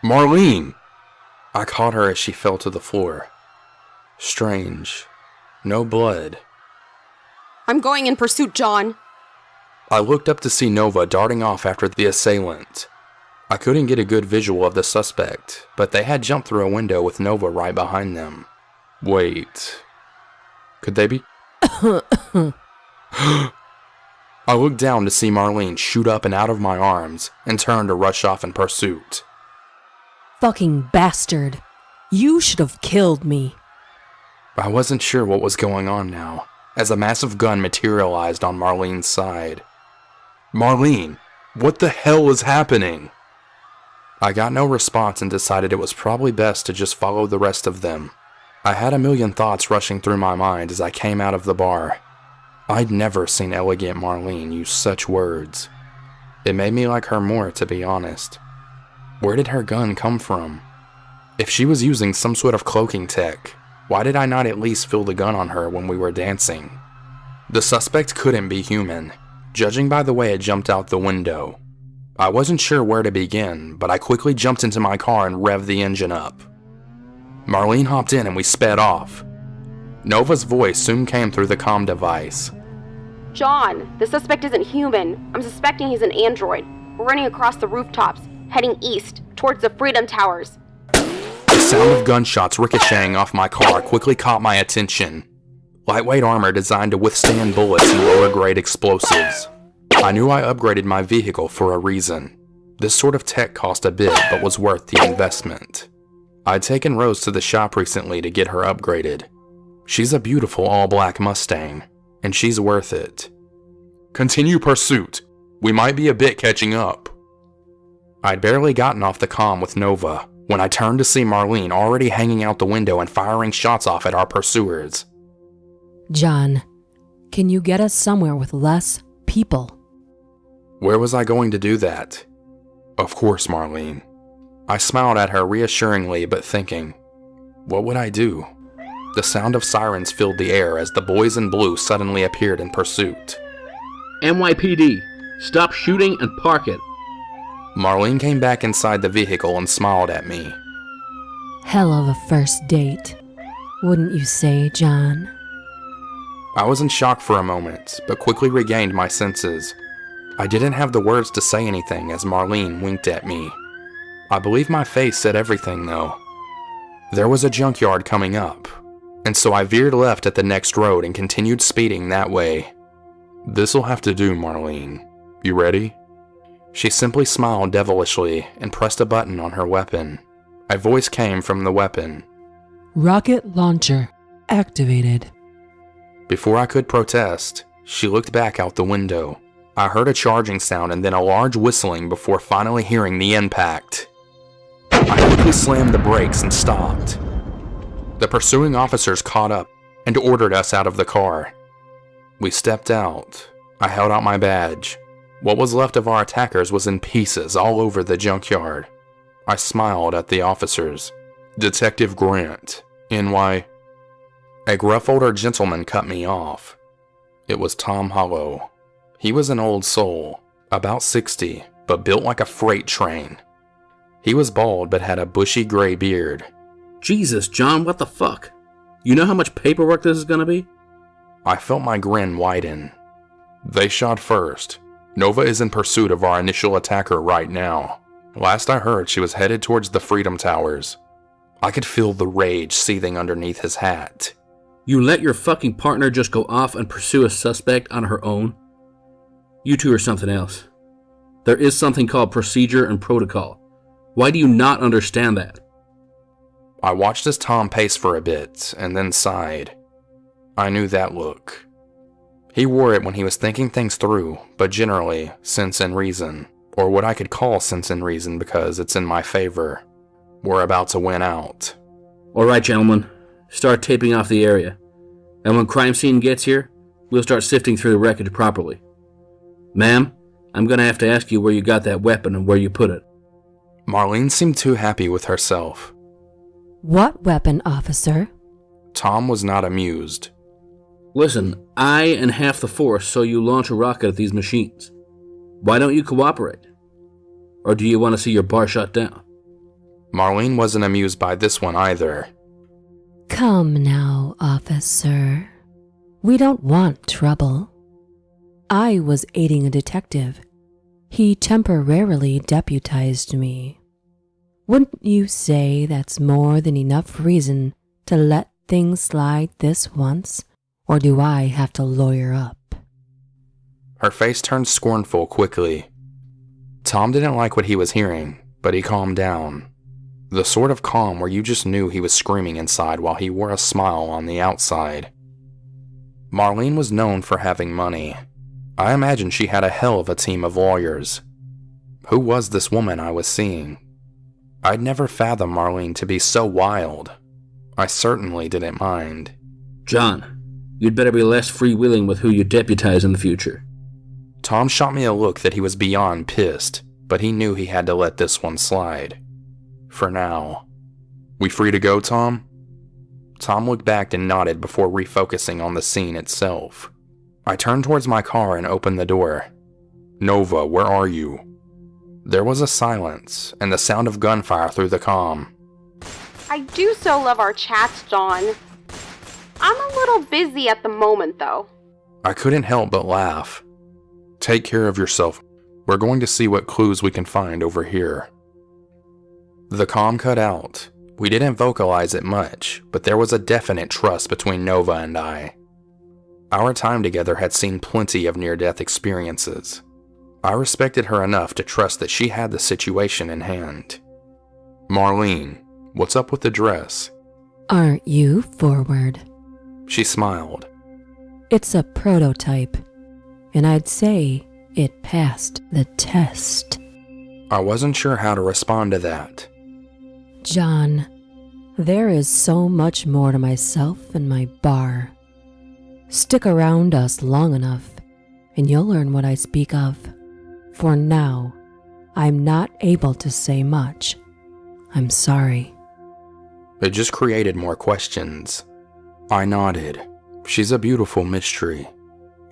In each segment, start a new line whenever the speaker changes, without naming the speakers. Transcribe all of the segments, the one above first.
Marlene! I caught her as she fell to the floor. Strange. No blood.
I'm going in pursuit, John.
I looked up to see Nova darting off after the assailant. I couldn't get a good visual of the suspect, but they had jumped through a window with Nova right behind them. Wait. Could they be? I looked down to see Marlene shoot up and out of my arms and turn to rush off in pursuit.
Fucking bastard. You should have killed me.
I wasn't sure what was going on now, as a massive gun materialized on Marlene's side. Marlene, what the hell is happening? I got no response and decided it was probably best to just follow the rest of them. I had a million thoughts rushing through my mind as I came out of the bar. I'd never seen elegant Marlene use such words. It made me like her more, to be honest. Where did her gun come from? If she was using some sort of cloaking tech, why did I not at least feel the gun on her when we were dancing? The suspect couldn't be human, judging by the way it jumped out the window. I wasn't sure where to begin, but I quickly jumped into my car and revved the engine up. Marlene hopped in and we sped off. Nova's voice soon came through the comm device.
John, the suspect isn't human. I'm suspecting he's an android. We're running across the rooftops, heading east, towards the Freedom Towers.
The sound of gunshots ricocheting off my car quickly caught my attention. Lightweight armor designed to withstand bullets and lower-grade explosives. I knew I upgraded my vehicle for a reason. This sort of tech cost a bit, but was worth the investment. I'd taken Rose to the shop recently to get her upgraded. She's a beautiful all-black Mustang, and she's worth it. Continue pursuit. We might be a bit catching up. I'd barely gotten off the comm with Nova when I turned to see Marlene already hanging out the window and firing shots off at our pursuers.
John, can you get us somewhere with less people?
Where was I going to do that? Of course, Marlene. I smiled at her reassuringly, but thinking, what would I do? The sound of sirens filled the air as the boys in blue suddenly appeared in pursuit.
NYPD, stop shooting and park it.
Marlene came back inside the vehicle and smiled at me.
Hell of a first date, wouldn't you say, John?
I was in shock for a moment, but quickly regained my senses. I didn't have the words to say anything as Marlene winked at me. I believe my face said everything, though. There was a junkyard coming up, and so I veered left at the next road and continued speeding that way. This'll have to do, Marlene. You ready? She simply smiled devilishly and pressed a button on her weapon. A voice came from the weapon.
Rocket launcher activated.
Before I could protest, she looked back out the window. I heard a charging sound and then a large whistling before finally hearing the impact. I quickly slammed the brakes and stopped. The pursuing officers caught up and ordered us out of the car. We stepped out. I held out my badge. What was left of our attackers was in pieces all over the junkyard. I smiled at the officers. Detective Grant, NY. A gruff older gentleman cut me off. It was Tom Hollow. He was an old soul, about 60, but built like a freight train. He was bald but had a bushy gray beard.
Jesus, John, what the fuck? You know how much paperwork this is gonna be?
I felt my grin widen. They shot first. Nova is in pursuit of our initial attacker right now. Last I heard, she was headed towards the Freedom Towers. I could feel the rage seething underneath his hat.
You let your fucking partner just go off and pursue a suspect on her own? You two are something else. There is something called procedure and protocol. Why do you not understand that?
I watched as Tom paced for a bit, and then sighed. I knew that look. He wore it when he was thinking things through, but generally, sense and reason. Or what I could call sense and reason because it's in my favor. We're about to win out.
Alright, gentlemen. Start taping off the area. And when crime scene gets here, we'll start sifting through the wreckage properly. Ma'am, I'm gonna have to ask you where you got that weapon and where you put it.
Marlene seemed too happy with herself.
What weapon, officer?
Tom was not amused.
Listen, I and half the force saw you launch a rocket at these machines. Why don't you cooperate? Or do you want to see your bar shut down?
Marlene wasn't amused by this one either.
Come now, officer. We don't want trouble. I was aiding a detective. He temporarily deputized me. Wouldn't you say that's more than enough reason to let things slide this once, or do I have to lawyer up?
Her face turned scornful quickly. Tom didn't like what he was hearing, but he calmed down. The sort of calm where you just knew he was screaming inside while he wore a smile on the outside. Marlene was known for having money. I imagine she had a hell of a team of lawyers. Who was this woman I was seeing? I'd never fathomed Marlene to be so wild. I certainly didn't mind.
John, you'd better be less freewheeling with who you deputize in the future.
Tom shot me a look that he was beyond pissed, but he knew he had to let this one slide. For now. We free to go, Tom? Tom looked back and nodded before refocusing on the scene itself. I turned towards my car and opened the door. Nova, where are you? There was a silence and the sound of gunfire through the comm.
I do so love our chats, John. I'm a little busy at the moment, though.
I couldn't help but laugh. Take care of yourself. We're going to see what clues we can find over here. The comm cut out. We didn't vocalize it much, but there was a definite trust between Nova and I. Our time together had seen plenty of near-death experiences. I respected her enough to trust that she had the situation in hand. Marlene, what's up with the dress?
Aren't you forward?
She smiled.
It's a prototype, and I'd say it passed the test.
I wasn't sure how to respond to that.
John, there is so much more to myself and my bar. Stick around us long enough, and you'll learn what I speak of. For now, I'm not able to say much. I'm sorry.
It just created more questions. I nodded. She's a beautiful mystery.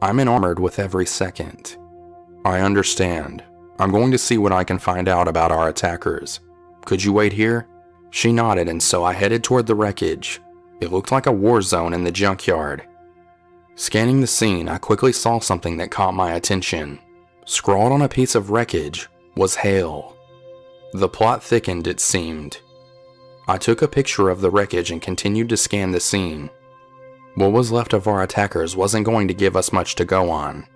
I'm enamored with every second. I understand. I'm going to see what I can find out about our attackers. Could you wait here? She nodded, and so I headed toward the wreckage. It looked like a war zone in the junkyard. Scanning the scene, I quickly saw something that caught my attention. Scrawled on a piece of wreckage was H.A.L.E. The plot thickened, it seemed. I took a picture of the wreckage and continued to scan the scene. What was left of our attackers wasn't going to give us much to go on.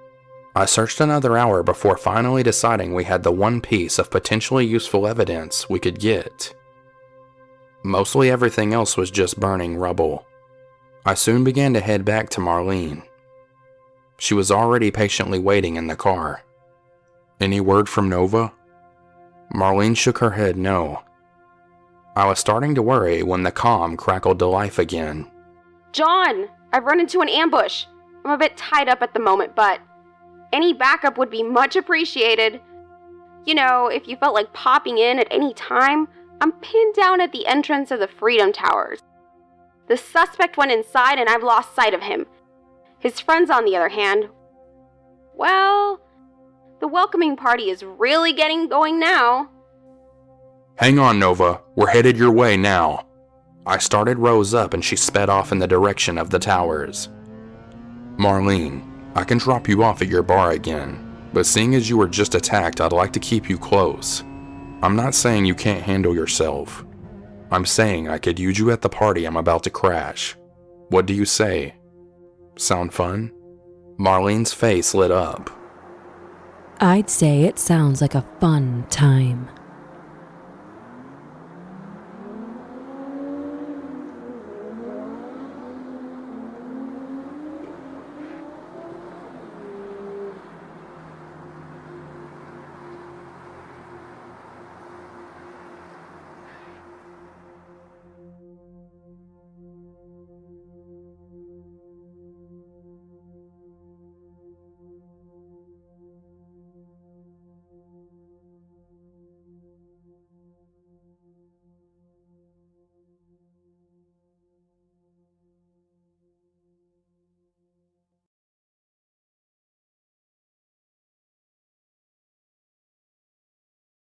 I searched another hour before finally deciding we had the one piece of potentially useful evidence we could get. Mostly everything else was just burning rubble. I soon began to head back to Marlene. She was already patiently waiting in the car. Any word from Nova? Marlene shook her head no. I was starting to worry when the comm crackled to life again.
John, I've run into an ambush. I'm a bit tied up at the moment, but any backup would be much appreciated. You know, if you felt like popping in at any time, I'm pinned down at the entrance of the Freedom Towers. The suspect went inside and I've lost sight of him. His friends, on the other hand, well, the welcoming party is really getting going now.
Hang on, Nova. We're headed your way now. I started Rose up and she sped off in the direction of the towers. Marlene, I can drop you off at your bar again, but seeing as you were just attacked, I'd like to keep you close. I'm not saying you can't handle yourself. I'm saying I could use you at the party I'm about to crash. What do you say? Sound fun? Marlene's face lit up.
I'd say it sounds like a fun time.